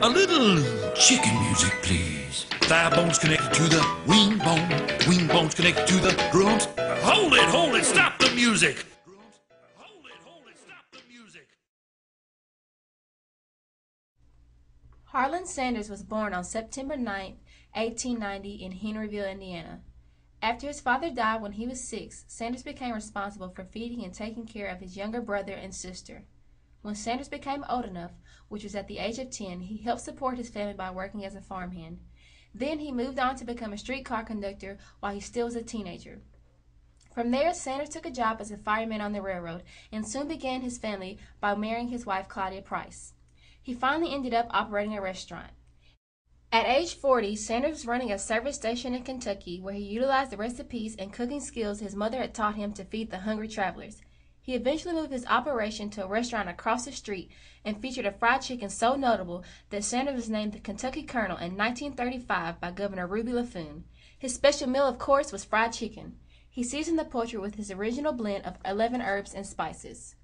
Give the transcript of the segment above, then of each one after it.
A little chicken music, please. Thigh bones connected to the wing bones connected to the drums. Hold it, stop the music. Hold it, stop the music. Harlan Sanders was born on September 9, 1890 in Henryville, Indiana. After his father died when he was 6, Sanders became responsible for feeding and taking care of his younger brother and sister. When Sanders became old enough, which was at the age of 10, he helped support his family by working as a farmhand. Then he moved on to become a streetcar conductor while he still was a teenager. From there, Sanders took a job as a fireman on the railroad and soon began his family by marrying his wife, Claudia Price. He finally ended up operating a restaurant. At age 40, Sanders was running a service station in Kentucky where he utilized the recipes and cooking skills his mother had taught him to feed the hungry travelers. He eventually moved his operation to a restaurant across the street and featured a fried chicken so notable that Sanders was named the Kentucky Colonel in 1935 by Governor Ruby LaFoon. His special meal, of course, was fried chicken. He seasoned the poultry with his original blend of 11 herbs and spices.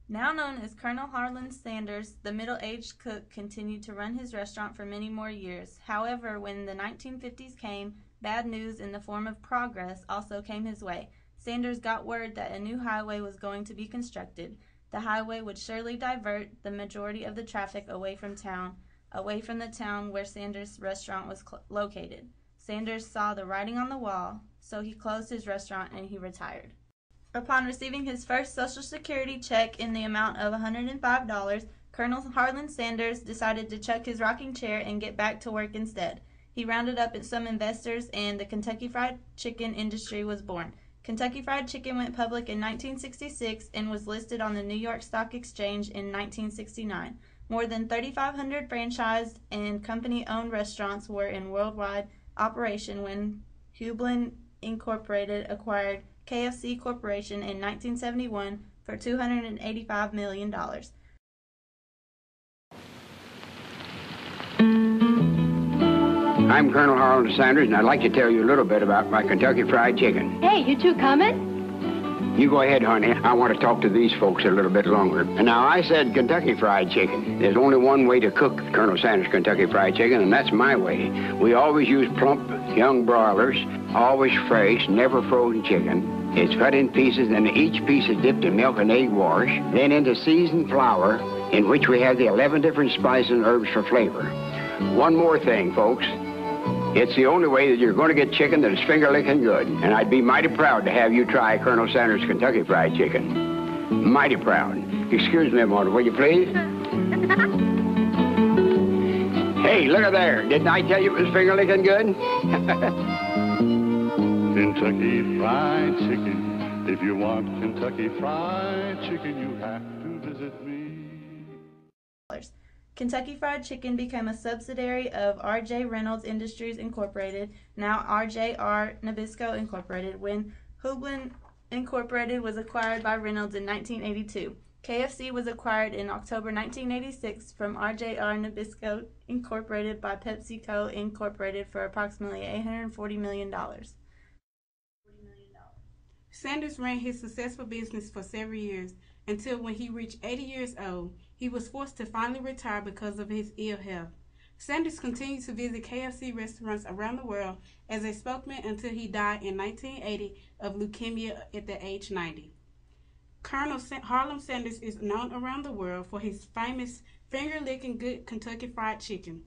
Now known as Colonel Harlan Sanders, the middle-aged cook continued to run his restaurant for many more years. However, when the 1950s came, bad news in the form of progress also came his way. Sanders got word that a new highway was going to be constructed. The highway would surely divert the majority of the traffic away from the town where Sanders' restaurant was located. Sanders saw the writing on the wall, so he closed his restaurant and he retired. Upon receiving his first Social Security check in the amount of $105, Colonel Harlan Sanders decided to chuck his rocking chair and get back to work instead. He rounded up some investors and the Kentucky Fried Chicken industry was born. Kentucky Fried Chicken went public in 1966 and was listed on the New York Stock Exchange in 1969. More than 3,500 franchised and company-owned restaurants were in worldwide operation when Hublin Incorporated acquired KFC Corporation in 1971 for $285 million. I'm Colonel Harlan Sanders, and I'd like to tell you a little bit about my Kentucky Fried Chicken. Hey, you two coming? You go ahead, honey. I want to talk to these folks a little bit longer. And now, I said Kentucky Fried Chicken. There's only one way to cook Colonel Sanders Kentucky Fried Chicken, and that's my way. We always use plump, young broilers, always fresh, never frozen chicken. It's cut in pieces, and each piece is dipped in milk and egg wash, then into seasoned flour, in which we have the 11 different spices and herbs for flavor. One more thing, folks. It's the only way that you're going to get chicken that is finger-licking good, and I'd be mighty proud to have you try Colonel Sanders Kentucky Fried Chicken. Mighty proud. Excuse me a moment, will you please? Hey, look at there. Didn't I tell you it was finger-licking good? Kentucky Fried Chicken. If you want Kentucky Fried Chicken, you have to visit me. Kentucky Fried Chicken became a subsidiary of R.J. Reynolds Industries Incorporated, now RJR Nabisco Incorporated, when Hublin Incorporated was acquired by Reynolds in 1982. KFC was acquired in October 1986 from RJR Nabisco Incorporated by PepsiCo Incorporated for approximately $840 million. Sanders ran his successful business for several years until when he reached 80 years old, he was forced to finally retire because of his ill health. Sanders continued to visit KFC restaurants around the world as a spokesman until he died in 1980 of leukemia at the age 90. Colonel Harlan Sanders is known around the world for his famous finger-licking good Kentucky Fried Chicken.